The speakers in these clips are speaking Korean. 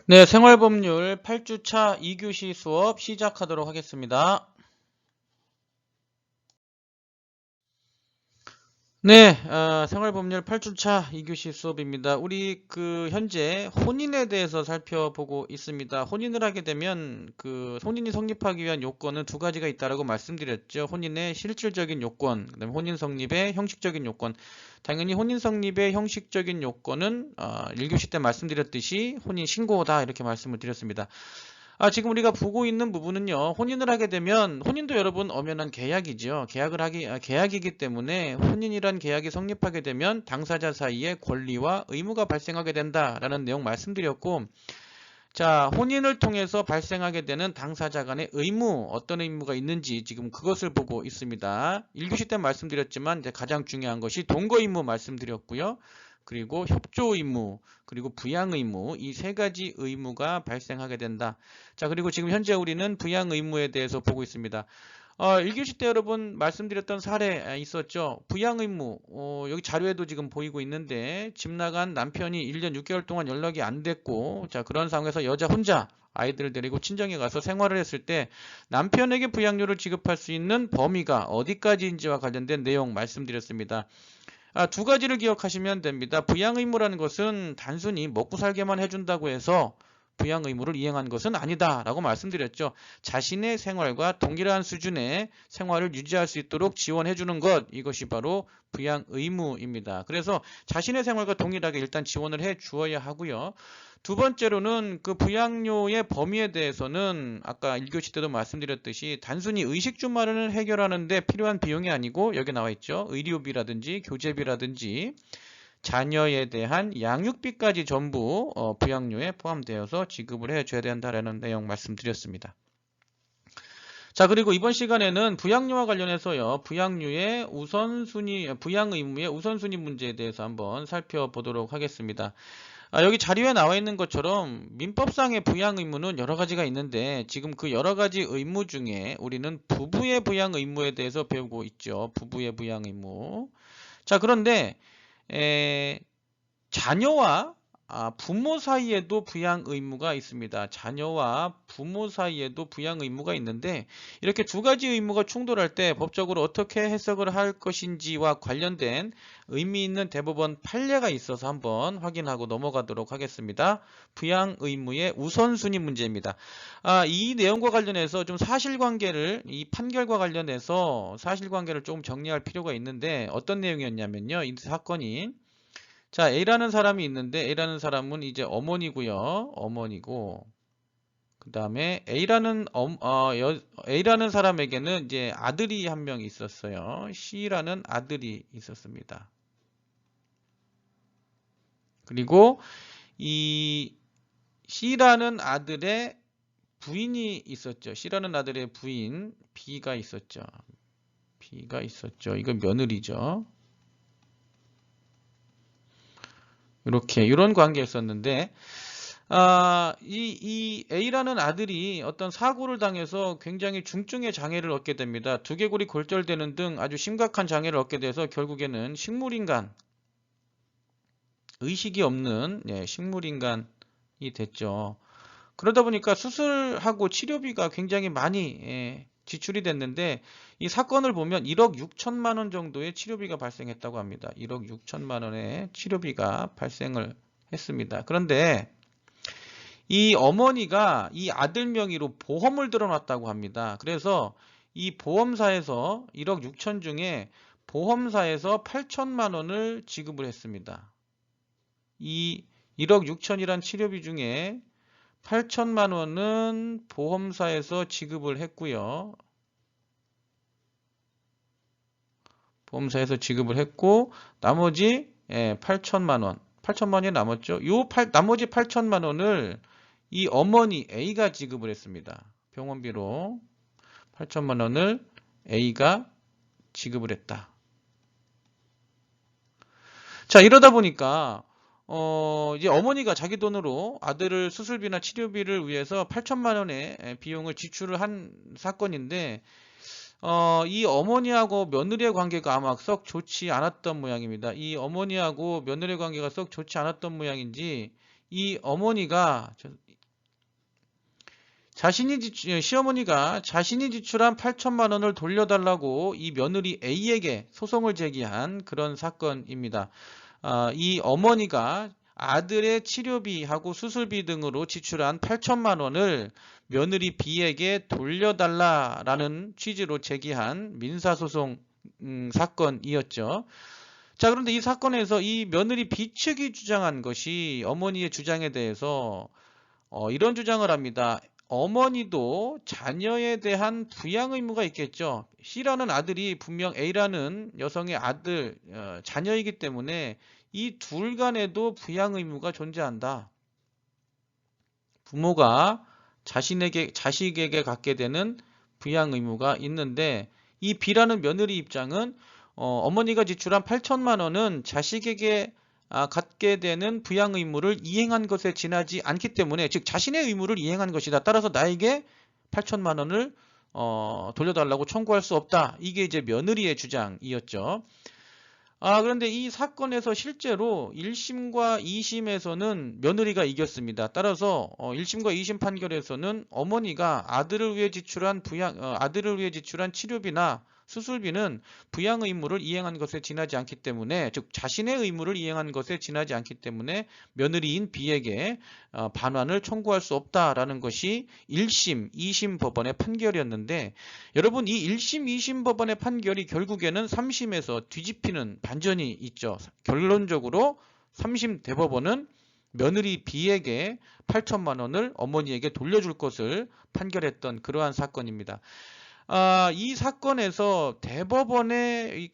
네, 생활법률 8주차 2교시 수업 시작하도록 하겠습니다. 네, 생활법률 8주차 2교시 수업입니다. 우리 현재 혼인에 대해서 살펴보고 있습니다. 혼인을 하게 되면 혼인이 성립하기 위한 요건은 두 가지가 있다라고 말씀드렸죠. 혼인의 실질적인 요건, 그다음에 혼인 성립의 형식적인 요건. 당연히 혼인 성립의 형식적인 요건은 1교시 때 말씀드렸듯이 혼인 신고다 이렇게 말씀을 드렸습니다. 지금 우리가 보고 있는 부분은요, 혼인을 하게 되면, 혼인도 여러분 엄연한 계약이죠. 계약이기 때문에 혼인이란 계약이 성립하게 되면 당사자 사이에 권리와 의무가 발생하게 된다라는 내용 말씀드렸고, 자, 혼인을 통해서 발생하게 되는 당사자 간의 의무, 어떤 의무가 있는지 지금 그것을 보고 있습니다. 1교시 때 말씀드렸지만 이제 가장 중요한 것이 동거 의무 말씀드렸고요. 그리고 협조 의무, 그리고 부양 의무, 이 세 가지 의무가 발생하게 된다. 자, 그리고 지금 현재 우리는 부양 의무에 대해서 보고 있습니다. 1교시 때 여러분 말씀드렸던 사례 있었죠. 부양 의무, 여기 자료에도 지금 보이고 있는데 집 나간 남편이 1년 6개월 동안 연락이 안 됐고, 자, 그런 상황에서 여자 혼자 아이들을 데리고 친정에 가서 생활을 했을 때 남편에게 부양료를 지급할 수 있는 범위가 어디까지인지와 관련된 내용 말씀드렸습니다. 두 가지를 기억하시면 됩니다. 부양 의무라는 것은 단순히 먹고 살게만 해준다고 해서 부양 의무를 이행한 것은 아니다라고 말씀드렸죠. 자신의 생활과 동일한 수준의 생활을 유지할 수 있도록 지원해 주는 것, 이것이 바로 부양 의무입니다. 그래서 자신의 생활과 동일하게 일단 지원을 해 주어야 하고요. 두 번째로는 그 부양료의 범위에 대해서는 아까 1교시 때도 말씀드렸듯이 단순히 의식주 마련을 해결하는 데 필요한 비용이 아니고, 여기 나와 있죠. 의료비라든지 교재비라든지 자녀에 대한 양육비까지 전부 부양료에 포함되어서 지급을 해줘야 된다라는 내용 말씀드렸습니다. 자, 그리고 이번 시간에는 부양료와 관련해서요, 부양 의무의 우선순위 문제에 대해서 한번 살펴보도록 하겠습니다. 여기 자료에 나와 있는 것처럼 민법상의 부양 의무는 여러 가지가 있는데, 지금 그 여러 가지 의무 중에 우리는 부부의 부양 의무에 대해서 배우고 있죠. 부부의 부양 의무. 자, 그런데 자녀와 부모 사이에도 부양 의무가 있습니다. 자녀와 부모 사이에도 부양 의무가 있는데, 이렇게 두 가지 의무가 충돌할 때 법적으로 어떻게 해석을 할 것인지와 관련된 의미 있는 대법원 판례가 있어서 한번 확인하고 넘어가도록 하겠습니다. 부양 의무의 우선순위 문제입니다. 이 내용과 관련해서 좀 사실관계를, 이 판결과 관련해서 사실관계를 조금 정리할 필요가 있는데, 어떤 내용이었냐면요, 이 사건이, 자, A라는 사람이 있는데, A라는 사람은 이제 어머니고요. 어머니고, 그 다음에 A라는 사람에게는 이제 아들이 한 명 있었어요. C라는 아들이 있었습니다. 그리고 이 C라는 아들의 부인이 있었죠. C라는 아들의 부인 B가 있었죠. B가 있었죠. 이건 며느리죠. 이런 관계였었는데, 이 A라는 아들이 어떤 사고를 당해서 굉장히 중증의 장애를 얻게 됩니다. 두개골이 골절되는 등 아주 심각한 장애를 얻게 돼서 결국에는 식물인간, 의식이 없는 식물인간이 됐죠. 그러다 보니까 수술하고 치료비가 굉장히 많이 지출이 됐는데, 이 사건을 보면 1억 6천만 원 정도의 치료비가 발생했다고 합니다. 1억 6천만 원의 치료비가 발생을 했습니다. 그런데 이 어머니가 이 아들 명의로 보험을 들어놨다고 합니다. 그래서 이 보험사에서 1억 6천 중에 보험사에서 8천만 원을 지급을 했습니다. 이 1억 6천이란 치료비 중에 8천만 원은 보험사에서 지급을 했고요. 보험사에서 지급을 했고, 나머지 8천만 원, 8천만 원이 남았죠. 나머지 8천만 원을 이 어머니 A가 지급을 했습니다. 병원비로 8천만 원을 A가 지급을 했다. 자, 이러다 보니까 이제 어머니가 자기 돈으로 아들을 수술비나 치료비를 위해서 8천만 원의 비용을 지출을 한 사건인데, 이 어머니하고 며느리의 관계가 아마 썩 좋지 않았던 모양입니다. 이 어머니하고 며느리의 관계가 썩 좋지 않았던 모양인지 이 어머니가 시어머니가 자신이 지출한 8천만 원을 돌려달라고 이 며느리 A에게 소송을 제기한 그런 사건입니다. 이 어머니가 아들의 치료비하고 수술비 등으로 지출한 8천만 원을 며느리 B에게 돌려달라라는 취지로 제기한 민사소송 사건이었죠. 자, 그런데 이 사건에서 이 며느리 B 측이 주장한 것이 어머니의 주장에 대해서 이런 주장을 합니다. 어머니도 자녀에 대한 부양 의무가 있겠죠. C라는 아들이 분명 A라는 여성의 아들, 자녀이기 때문에 이 둘 간에도 부양 의무가 존재한다. 부모가 자식에게 갖게 되는 부양 의무가 있는데 이 B라는 며느리 입장은 어머니가 지출한 8천만 원은 자식에게 갖게 되는 부양 의무를 이행한 것에 지나지 않기 때문에, 즉 자신의 의무를 이행한 것이다. 따라서 나에게 8천만 원을 돌려달라고 청구할 수 없다. 이게 이제 며느리의 주장이었죠. 그런데 이 사건에서 실제로 1심과 2심에서는 며느리가 이겼습니다. 따라서 1심과 2심 판결에서는 어머니가 아들을 위해 지출한 치료비나 수술비는 부양 의무를 이행한 것에 지나지 않기 때문에, 즉 자신의 의무를 이행한 것에 지나지 않기 때문에 며느리인 B에게 반환을 청구할 수 없다라는 것이 1심, 2심 법원의 판결이었는데, 여러분 이 1심, 2심 법원의 판결이 결국에는 3심에서 뒤집히는 반전이 있죠. 결론적으로 3심 대법원은 며느리 B에게 8천만 원을 어머니에게 돌려줄 것을 판결했던 그러한 사건입니다. 이 사건에서 대법원이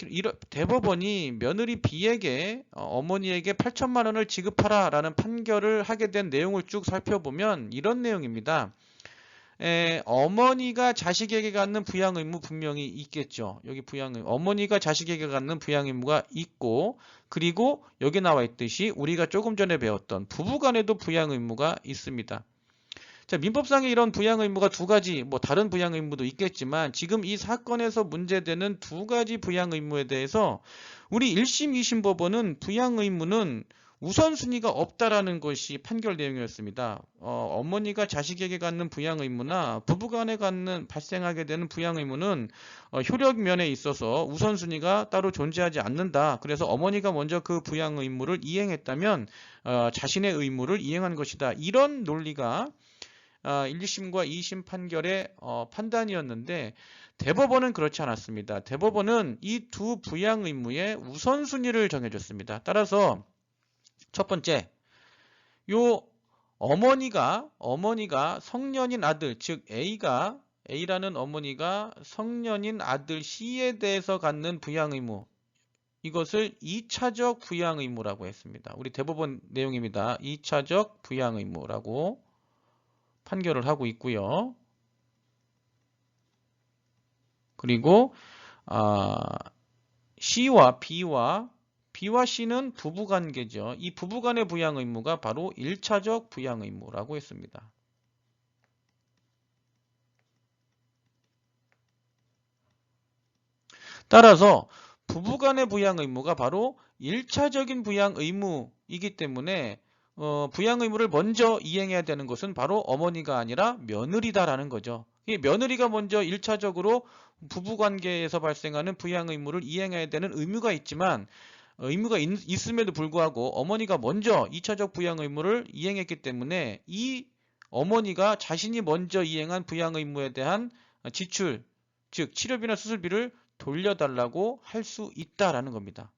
며느리 B에게 어머니에게 8천만 원을 지급하라 라는 판결을 하게 된 내용을 쭉 살펴보면 이런 내용입니다. 어머니가 자식에게 갖는 부양 의무 분명히 있겠죠. 여기 어머니가 자식에게 갖는 부양 의무가 있고, 그리고 여기 나와 있듯이 우리가 조금 전에 배웠던 부부간에도 부양 의무가 있습니다. 자, 민법상의 이런 부양 의무가 두 가지, 다른 부양 의무도 있겠지만 지금 이 사건에서 문제되는 두 가지 부양 의무에 대해서 우리 1심, 2심 법원은 부양 의무는 우선순위가 없다라는 것이 판결 내용이었습니다. 어머니가 자식에게 갖는 부양 의무나 부부간에 발생하게 되는 부양 의무는 효력 면에 있어서 우선순위가 따로 존재하지 않는다. 그래서 어머니가 먼저 그 부양 의무를 이행했다면 자신의 의무를 이행한 것이다. 이런 논리가 1심과 2심 판결의 판단이었는데, 대법원은 그렇지 않았습니다. 대법원은 이 두 부양 의무의 우선순위를 정해줬습니다. 따라서 첫 번째, 요 어머니가 성년인 아들, 즉 A라는 어머니가 성년인 아들 C에 대해서 갖는 부양 의무, 이것을 2차적 부양 의무라고 했습니다. 우리 대법원 내용입니다. 2차적 부양 의무라고 판결을 하고 있고요. 그리고 C와 B와 C는 부부관계죠. 이 부부간의 부양 의무가 바로 1차적 부양 의무라고 했습니다. 따라서 부부간의 부양 의무가 바로 1차적인 부양 의무이기 때문에 부양 의무를 먼저 이행해야 되는 것은 바로 어머니가 아니라 며느리다라는 거죠. 며느리가 먼저 1차적으로 부부관계에서 발생하는 부양 의무를 이행해야 되는 의무가 있지만, 의무가 있음에도 불구하고 어머니가 먼저 2차적 부양 의무를 이행했기 때문에 이 어머니가 자신이 먼저 이행한 부양 의무에 대한 지출, 즉 치료비나 수술비를 돌려달라고 할 수 있다라는 겁니다.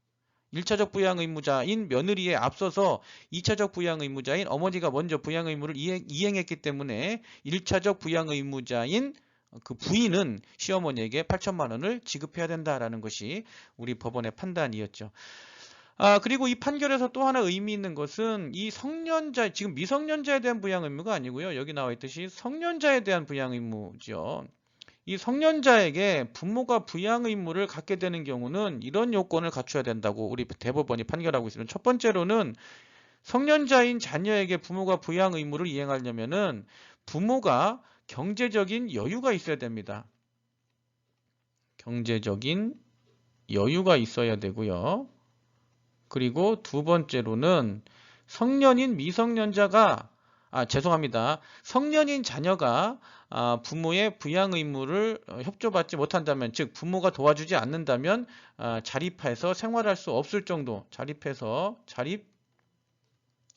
1차적 부양 의무자인 며느리에 앞서서 2차적 부양 의무자인 어머니가 먼저 부양 의무를 이행했기 때문에 1차적 부양 의무자인 그 부인은 시어머니에게 8천만 원을 지급해야 된다라는 것이 우리 법원의 판단이었죠. 그리고 이 판결에서 또 하나 의미 있는 것은 이 지금 미성년자에 대한 부양 의무가 아니고요. 여기 나와 있듯이 성년자에 대한 부양 의무죠. 이 성년자에게 부모가 부양 의무를 갖게 되는 경우는 이런 요건을 갖춰야 된다고 우리 대법원이 판결하고 있습니다. 첫 번째로는 성년자인 자녀에게 부모가 부양 의무를 이행하려면은 부모가 경제적인 여유가 있어야 됩니다. 경제적인 여유가 있어야 되고요. 그리고 두 번째로는 성년인 미성년자가 죄송합니다. 성년인 자녀가 부모의 부양 의무를 협조받지 못한다면, 즉 부모가 도와주지 않는다면 자립해서 생활할 수 없을 정도, 자립해서 자립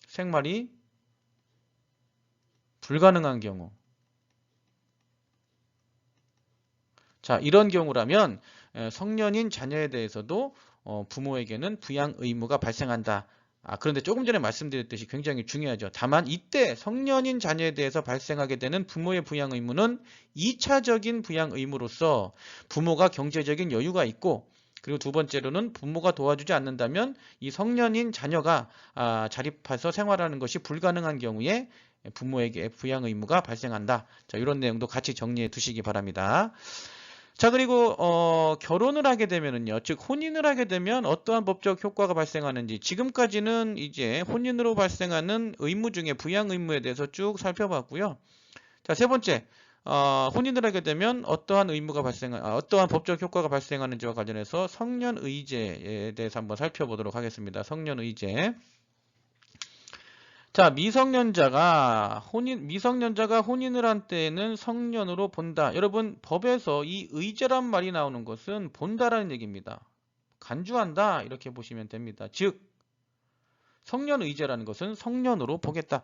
생활이 불가능한 경우. 자, 이런 경우라면 성년인 자녀에 대해서도 부모에게는 부양 의무가 발생한다. 그런데 조금 전에 말씀드렸듯이 굉장히 중요하죠. 다만 이때 성년인 자녀에 대해서 발생하게 되는 부모의 부양 의무는 2차적인 부양 의무로서 부모가 경제적인 여유가 있고, 그리고 두 번째로는 부모가 도와주지 않는다면 이 성년인 자녀가 자립해서 생활하는 것이 불가능한 경우에 부모에게 부양 의무가 발생한다. 자, 이런 내용도 같이 정리해 두시기 바랍니다. 자, 그리고 결혼을 하게 되면은요, 즉 혼인을 하게 되면 어떠한 법적 효과가 발생하는지, 지금까지는 이제 혼인으로 발생하는 의무 중에 부양 의무에 대해서 쭉 살펴봤고요. 자, 세 번째, 혼인을 하게 되면 어떠한 어떠한 법적 효과가 발생하는지와 관련해서 성년의제에 대해서 한번 살펴보도록 하겠습니다. 성년의제. 자, 미성년자가 혼인을 한 때에는 성년으로 본다. 여러분, 법에서 이 의제란 말이 나오는 것은 본다라는 얘기입니다. 간주한다, 이렇게 보시면 됩니다. 즉, 성년의제라는 것은 성년으로 보겠다.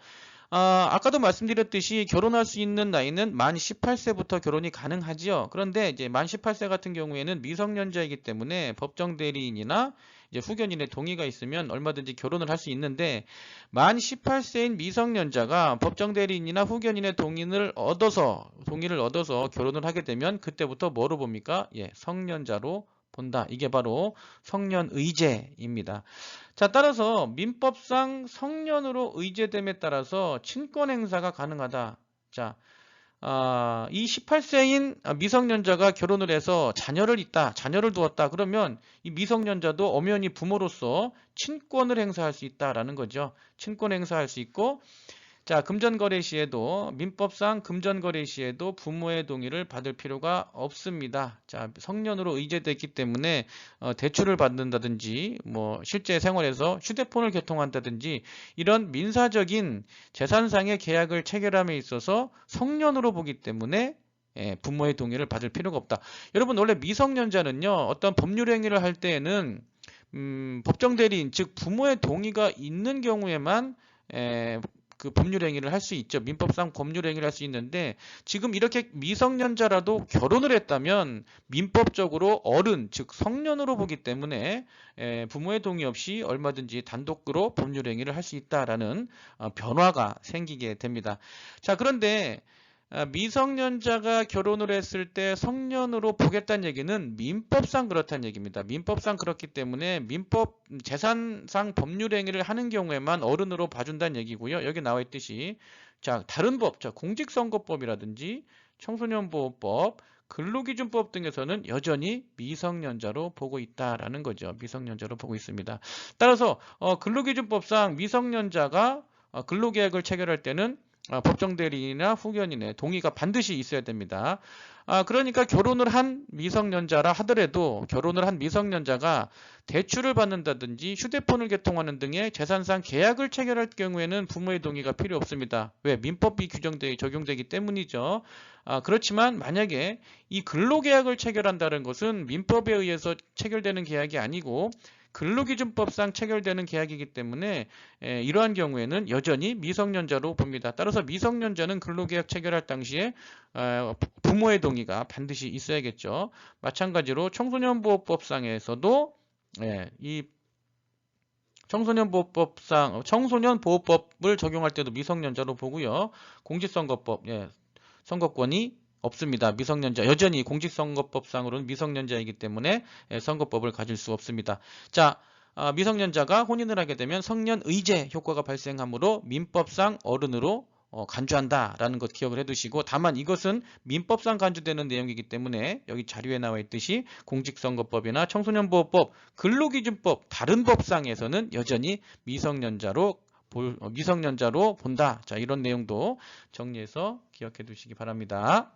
아까도 말씀드렸듯이 결혼할 수 있는 나이는 만 18세부터 결혼이 가능하지요. 그런데 이제 만 18세 같은 경우에는 미성년자이기 때문에 법정 대리인이나 이제 후견인의 동의가 있으면 얼마든지 결혼을 할 수 있는데, 만 18세인 미성년자가 법정 대리인이나 후견인의 동의를 얻어서 결혼을 하게 되면 그때부터 뭐로 봅니까? 예, 성년자로 본다. 이게 바로 성년의제입니다. 자, 따라서 민법상 성년으로 의제됨에 따라서 친권 행사가 가능하다. 자, 이 18세인 미성년자가 결혼을 해서 자녀를 두었다. 그러면 이 미성년자도 엄연히 부모로서 친권을 행사할 수 있다라는 거죠. 친권 행사할 수 있고, 자, 금전거래 시에도, 민법상 금전거래 시에도 부모의 동의를 받을 필요가 없습니다. 자, 성년으로 의제됐기 때문에 대출을 받는다든지, 뭐 실제 생활에서 휴대폰을 개통한다든지 이런 민사적인 재산상의 계약을 체결함에 있어서 성년으로 보기 때문에 부모의 동의를 받을 필요가 없다. 여러분, 원래 미성년자는요, 어떤 법률 행위를 할 때에는 법정 대리인, 즉 부모의 동의가 있는 경우에만 그 법률 행위를 할 수 있죠. 민법상 법률 행위를 할 수 있는데, 지금 이렇게 미성년자라도 결혼을 했다면 민법적으로 어른, 즉 성년으로 보기 때문에 부모의 동의 없이 얼마든지 단독으로 법률 행위를 할 수 있다라는 변화가 생기게 됩니다. 자, 그런데 미성년자가 결혼을 했을 때 성년으로 보겠다는 얘기는 민법상 그렇다는 얘기입니다. 민법상 그렇기 때문에 민법 재산상 법률 행위를 하는 경우에만 어른으로 봐준다는 얘기고요. 여기 나와 있듯이, 자, 다른 법, 자, 공직선거법이라든지 청소년보호법, 근로기준법 등에서는 여전히 미성년자로 보고 있다라는 거죠. 미성년자로 보고 있습니다. 따라서 근로기준법상 미성년자가 근로계약을 체결할 때는 법정 대리인이나 후견인의 동의가 반드시 있어야 됩니다. 그러니까 결혼을 한 미성년자라 하더라도 결혼을 한 미성년자가 대출을 받는다든지 휴대폰을 개통하는 등의 재산상 계약을 체결할 경우에는 부모의 동의가 필요 없습니다. 왜? 민법이 적용되기 때문이죠. 그렇지만 만약에 이 근로계약을 체결한다는 것은 민법에 의해서 체결되는 계약이 아니고 근로기준법상 체결되는 계약이기 때문에 이러한 경우에는 여전히 미성년자로 봅니다. 따라서 미성년자는 근로계약 체결할 당시에 부모의 동의가 반드시 있어야겠죠. 마찬가지로 청소년보호법상에서도 이 청소년보호법을 적용할 때도 미성년자로 보고요. 공직선거법, 선거권이 없습니다. 미성년자, 여전히 공직선거법상으로는 미성년자이기 때문에 선거법을 가질 수 없습니다. 자, 미성년자가 혼인을 하게 되면 성년의제 효과가 발생하므로 민법상 어른으로 간주한다라는 것 기억을 해두시고, 다만 이것은 민법상 간주되는 내용이기 때문에 여기 자료에 나와 있듯이 공직선거법이나 청소년보호법, 근로기준법, 다른 법상에서는 여전히 미성년자로 본다. 자, 이런 내용도 정리해서 기억해 두시기 바랍니다.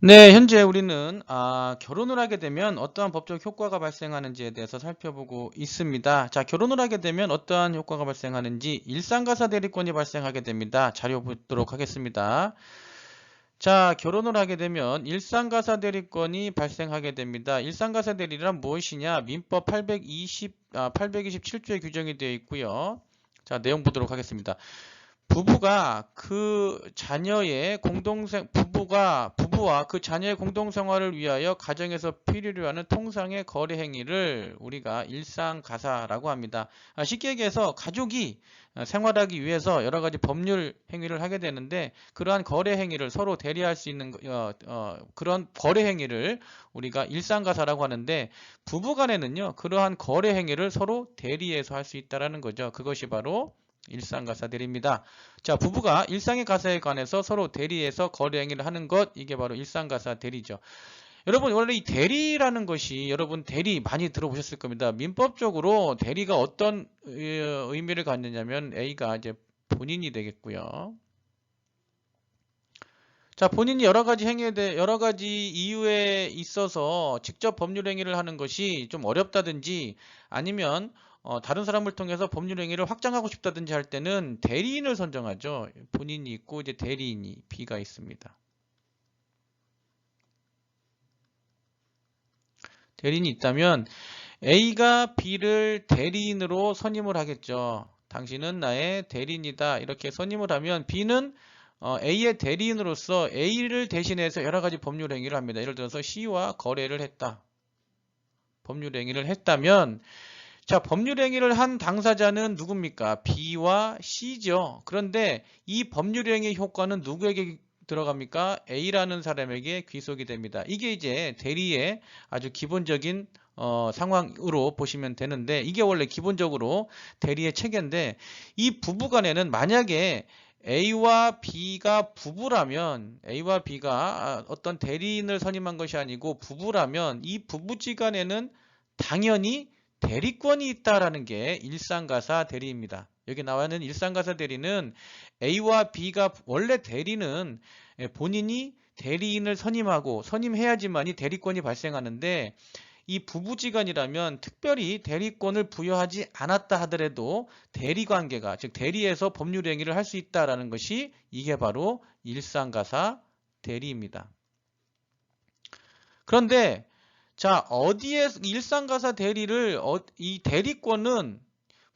네, 현재 우리는 결혼을 하게 되면 어떠한 법적 효과가 발생하는지에 대해서 살펴보고 있습니다. 자, 결혼을 하게 되면 어떠한 효과가 발생하는지 일상가사 대리권이 발생하게 됩니다. 자료 보도록 하겠습니다. 자, 결혼을 하게 되면 일상가사 대리권이 발생하게 됩니다. 일상가사 대리란 무엇이냐? 민법 827조에 규정이 되어 있고요. 자, 내용 보도록 하겠습니다. 부부가 그 자녀의 부부와 그 자녀의 공동생활을 위하여 가정에서 필요로 하는 통상의 거래 행위를 우리가 일상가사라고 합니다. 쉽게 얘기해서 가족이 생활하기 위해서 여러 가지 법률 행위를 하게 되는데 그러한 거래 행위를 서로 대리할 수 있는 그런 거래 행위를 우리가 일상가사라고 하는데 부부간에는요 그러한 거래 행위를 서로 대리해서 할 수 있다라는 거죠. 그것이 바로 일상가사 대리입니다. 자, 부부가 일상의 가사에 관해서 서로 대리해서 거래 행위를 하는 것, 이게 바로 일상가사 대리죠. 여러분, 원래 이 대리라는 것이 여러분 대리 많이 들어보셨을 겁니다. 민법적으로 대리가 어떤 의미를 갖느냐면 A가 이제 본인이 되겠고요. 자, 본인이 여러 가지 행위에 대해 여러 가지 이유에 있어서 직접 법률 행위를 하는 것이 좀 어렵다든지 아니면 다른 사람을 통해서 법률 행위를 확장하고 싶다든지 할 때는 대리인을 선정하죠. 본인이 있고 이제 대리인이 B가 있습니다. 대리인이 있다면 A가 B를 대리인으로 선임을 하겠죠. 당신은 나의 대리인이다. 이렇게 선임을 하면 B는 A의 대리인으로서 A를 대신해서 여러 가지 법률 행위를 합니다. 예를 들어서 C와 거래를 했다. 법률 행위를 했다면 자, 법률 행위를 한 당사자는 누굽니까? B와 C죠. 그런데 이 법률 행위 효과는 누구에게 들어갑니까? A라는 사람에게 귀속이 됩니다. 이게 이제 대리의 아주 기본적인 상황으로 보시면 되는데 이게 원래 기본적으로 대리의 체계인데 이 부부간에는 만약에 A와 B가 부부라면 A와 B가 어떤 대리인을 선임한 것이 아니고 부부라면 이 부부지간에는 당연히 대리권이 있다라는 게 일상가사 대리입니다. 여기 나와 있는 일상가사 대리는 A와 B가 원래 대리는 본인이 대리인을 선임하고 선임해야지만이 대리권이 발생하는데 이 부부지간이라면 특별히 대리권을 부여하지 않았다 하더라도 대리관계가 즉 대리에서 법률 행위를 할 수 있다라는 것이 이게 바로 일상가사 대리입니다. 그런데 자, 어디에 일상가사 대리를 이 대리권은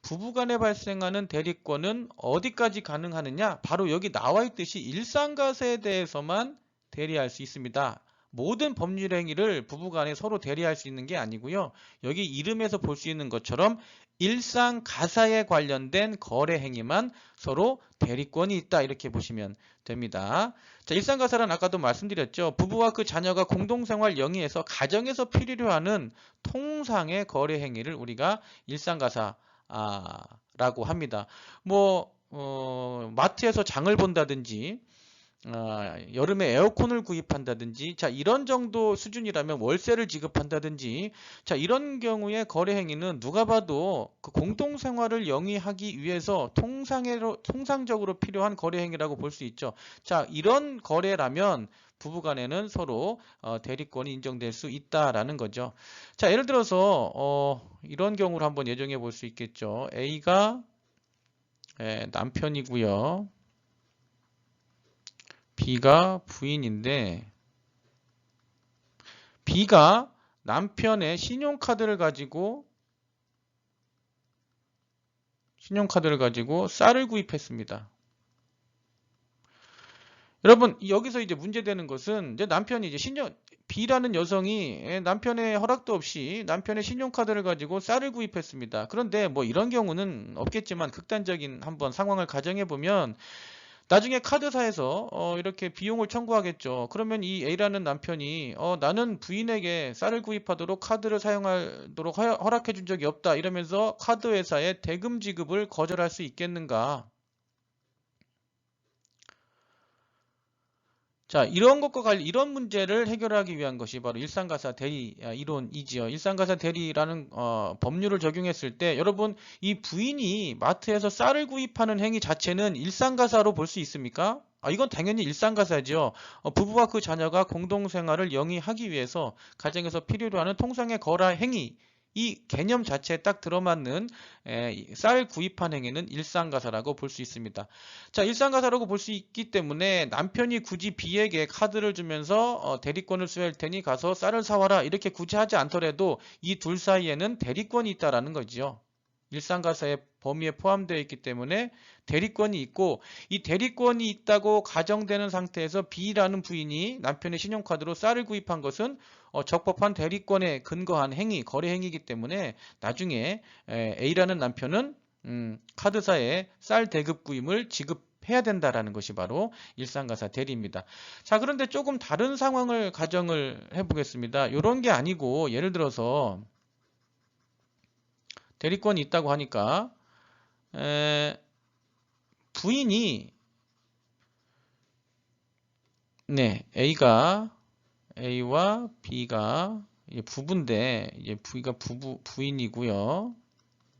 부부간에 발생하는 대리권은 어디까지 가능하느냐? 바로 여기 나와 있듯이 일상가사에 대해서만 대리할 수 있습니다. 모든 법률 행위를 부부간에 서로 대리할 수 있는 게 아니고요. 여기 이름에서 볼 수 있는 것처럼 일상가사에 관련된 거래 행위만 서로 대리권이 있다 이렇게 보시면 됩니다. 자, 일상가사란 아까도 말씀드렸죠. 부부와 그 자녀가 공동생활 영위에서 가정에서 필요로 하는 통상의 거래 행위를 우리가 일상가사 라고 합니다. 뭐 마트에서 장을 본다든지 여름에 에어컨을 구입한다든지 자 이런 정도 수준이라면 월세를 지급한다든지 자 이런 경우에 거래 행위는 누가 봐도 그 공동생활을 영위하기 위해서 통상적으로 필요한 거래 행위라고 볼 수 있죠. 자 이런 거래라면 부부간에는 서로 대리권이 인정될 수 있다라는 거죠. 자 예를 들어서 이런 경우를 한번 예정해 볼 수 있겠죠. A가 남편이고요. B가 부인인데 B가 남편의 신용카드를 가지고 쌀을 구입했습니다. 여러분 여기서 이제 문제되는 것은 이제 남편이 이제 B라는 여성이 남편의 허락도 없이 남편의 신용카드를 가지고 쌀을 구입했습니다. 그런데 뭐 이런 경우는 없겠지만 극단적인 한번 상황을 가정해 보면 나중에 카드사에서 이렇게 비용을 청구하겠죠. 그러면 이 A라는 남편이 나는 부인에게 쌀을 구입하도록 카드를 사용하도록 허락해 준 적이 없다 이러면서 카드 회사에 대금 지급을 거절할 수 있겠는가? 자, 이런 것과 관련 이런 문제를 해결하기 위한 것이 바로 일상가사 대리 이론이지요. 일상가사 대리라는 법률을 적용했을 때 여러분 이 부인이 마트에서 쌀을 구입하는 행위 자체는 일상가사로 볼 수 있습니까? 이건 당연히 일상가사죠. 부부와 그 자녀가 공동생활을 영위하기 위해서 가정에서 필요로 하는 통상의 거래 행위 이 개념 자체에 딱 들어맞는 쌀 구입한 행위는 일상가사라고 볼 수 있습니다. 자, 일상가사라고 볼 수 있기 때문에 남편이 굳이 B에게 카드를 주면서 대리권을 수여할 테니 가서 쌀을 사와라 이렇게 굳이 하지 않더라도 이 둘 사이에는 대리권이 있다라는 거지요. 일상가사의 범위에 포함되어 있기 때문에 대리권이 있고 이 대리권이 있다고 가정되는 상태에서 B라는 부인이 남편의 신용카드로 쌀을 구입한 것은 적법한 대리권에 근거한 행위, 거래 행위이기 때문에 나중에 A라는 남편은 카드사에 쌀 대급 구입을 지급해야 된다라는 것이 바로 일상가사 대리입니다. 자, 그런데 조금 다른 상황을 가정을 해보겠습니다. 이런 게 아니고 예를 들어서 대리권이 있다고 하니까 부인이 A와 B가 부부인데 B가 부인이고요.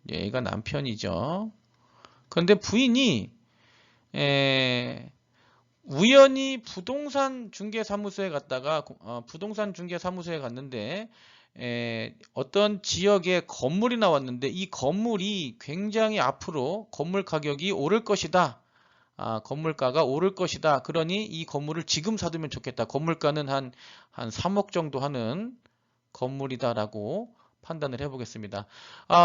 A가 남편이죠. 그런데 부인이 우연히 부동산 중개사무소에 갔다가 부동산 중개사무소에 갔는데 어떤 지역에 건물이 나왔는데 이 건물이 굉장히 앞으로 건물 가격이 오를 것이다. 건물가가 오를 것이다. 그러니 이 건물을 지금 사두면 좋겠다. 건물가는 한 3억 정도 하는 건물이다라고 판단을 해보겠습니다.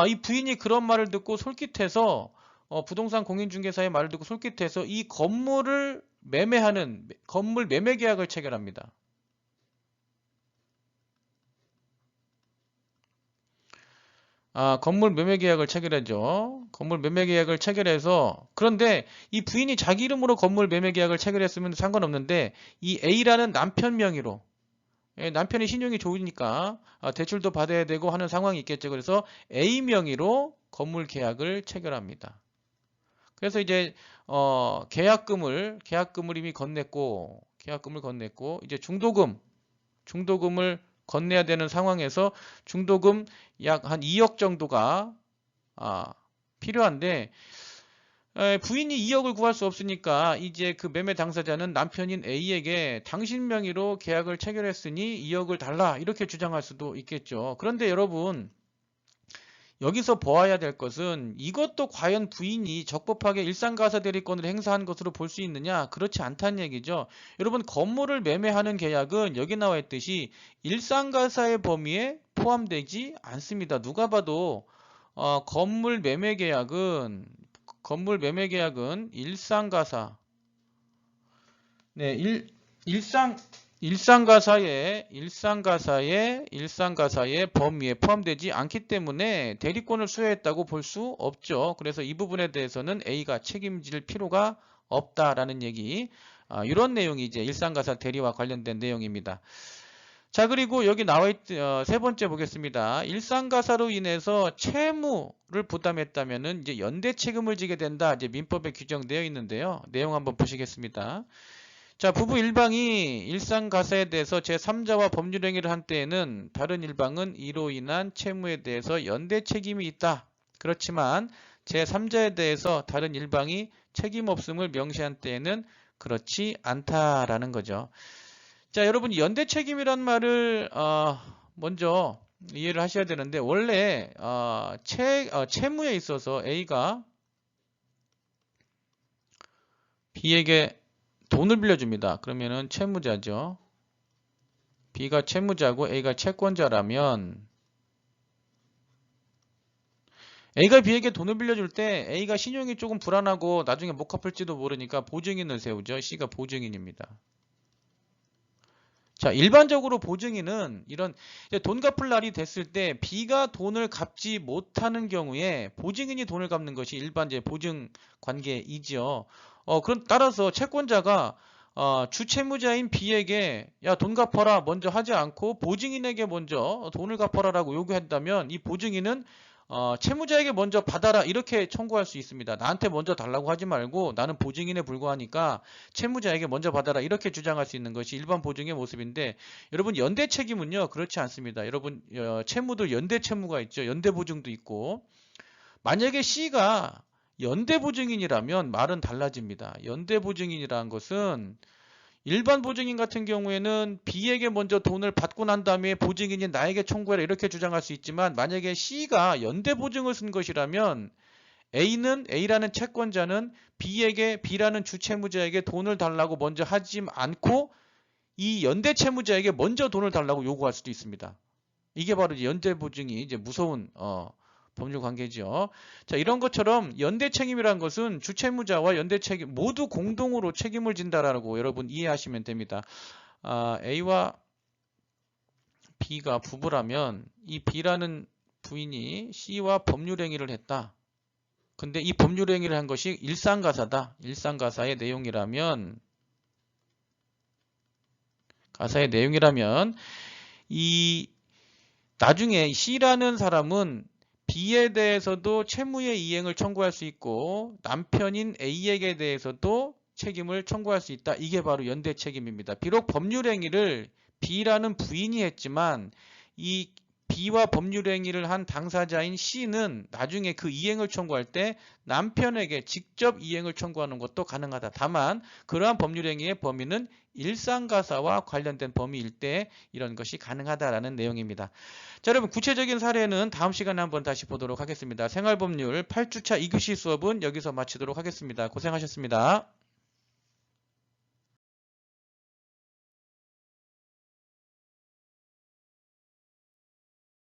이 부인이 그런 말을 듣고 솔깃해서 부동산 공인중개사의 말을 듣고 솔깃해서 이 건물을 매매하는 건물 매매 계약을 체결합니다. 건물 매매 계약을 체결하죠. 건물 매매 계약을 체결해서 그런데 이 부인이 자기 이름으로 건물 매매 계약을 체결했으면 상관없는데 이 A라는 남편 명의로 남편이 신용이 좋으니까 대출도 받아야 되고 하는 상황이 있겠죠. 그래서 A 명의로 건물 계약을 체결합니다. 그래서 이제 계약금을 이미 건넸고 이제 중도금을 건네야 되는 상황에서 중도금 약 한 2억 정도가 필요한데 부인이 2억을 구할 수 없으니까 이제 그 매매 당사자는 남편인 A에게 당신 명의로 계약을 체결했으니 2억을 달라 이렇게 주장할 수도 있겠죠. 그런데 여러분 여기서 보아야 될 것은 이것도 과연 부인이 적법하게 일상가사 대리권을 행사한 것으로 볼 수 있느냐? 그렇지 않다는 얘기죠. 여러분 건물을 매매하는 계약은 여기 나와 있듯이 일상가사의 범위에 포함되지 않습니다. 누가 봐도 건물 매매 계약은 일상가사의 범위에 포함되지 않기 때문에 대리권을 수여했다고 볼 수 없죠. 그래서 이 부분에 대해서는 A가 책임질 필요가 없다라는 얘기. 이런 내용이 이제 일상가사 대리와 관련된 내용입니다. 자, 그리고 여기 나와 세 번째 보겠습니다. 일상가사로 인해서 채무를 부담했다면은 이제 연대 책임을 지게 된다. 이제 민법에 규정되어 있는데요. 내용 한번 보시겠습니다. 자, 부부 일방이 일상가사에 대해서 제3자와 법률행위를 한 때에는 다른 일방은 이로 인한 채무에 대해서 연대 책임이 있다. 그렇지만 제3자에 대해서 다른 일방이 책임 없음을 명시한 때에는 그렇지 않다라는 거죠. 자, 여러분 연대 책임이란 말을 먼저 이해를 하셔야 되는데 원래 채무에 있어서 A가 B에게 돈을 빌려줍니다. 그러면은 채무자죠. B가 채무자고 A가 채권자라면 A가 B에게 돈을 빌려줄 때 A가 신용이 조금 불안하고 나중에 못 갚을지도 모르니까 보증인을 세우죠. C가 보증인입니다. 자, 일반적으로 보증인은 이런 돈 갚을 날이 됐을 때 B가 돈을 갚지 못하는 경우에 보증인이 돈을 갚는 것이 일반 보증 관계이지요. 그럼 따라서 채권자가 주채무자인 B에게 야, 돈 갚아라 먼저 하지 않고 보증인에게 먼저 돈을 갚아라라고 요구한다면 이 보증인은 채무자에게 먼저 받아라 이렇게 청구할 수 있습니다. 나한테 먼저 달라고 하지 말고 나는 보증인에 불과하니까 채무자에게 먼저 받아라 이렇게 주장할 수 있는 것이 일반 보증의 모습인데 여러분 연대 책임은요 그렇지 않습니다. 여러분 채무도 연대 채무가 있죠. 연대 보증도 있고 만약에 C가 연대 보증인이라면 말은 달라집니다. 연대 보증인이라는 것은 일반 보증인 같은 경우에는 B에게 먼저 돈을 받고 난 다음에 보증인이 나에게 청구해라 이렇게 주장할 수 있지만 만약에 C가 연대 보증을 쓴 것이라면 A라는 채권자는 B라는 주채무자에게 돈을 달라고 먼저 하지 않고 이 연대 채무자에게 먼저 돈을 달라고 요구할 수도 있습니다. 이게 바로 연대 보증이 이제 무서운 법률 관계죠. 자, 이런 것처럼 연대 책임이라는 것은 주채무자와 연대 책임 모두 공동으로 책임을 진다라고 여러분 이해하시면 됩니다. A와 B가 부부라면 이 B라는 부인이 C와 법률행위를 했다. 근데 이 법률행위를 한 것이 일상가사다. 일상가사의 내용이라면 이 나중에 C라는 사람은 B에 대해서도 채무의 이행을 청구할 수 있고 남편인 A에게 대해서도 책임을 청구할 수 있다. 이게 바로 연대 책임입니다. 비록 법률행위를 B라는 부인이 했지만 이 B와 법률행위를 한 당사자인 C는 나중에 그 이행을 청구할 때 남편에게 직접 이행을 청구하는 것도 가능하다. 다만 그러한 법률행위의 범위는 일상가사와 관련된 범위일 때 이런 것이 가능하다라는 내용입니다. 자, 여러분 구체적인 사례는 다음 시간에 한번 다시 보도록 하겠습니다. 생활법률 8주차 2교시 수업은 여기서 마치도록 하겠습니다. 고생하셨습니다.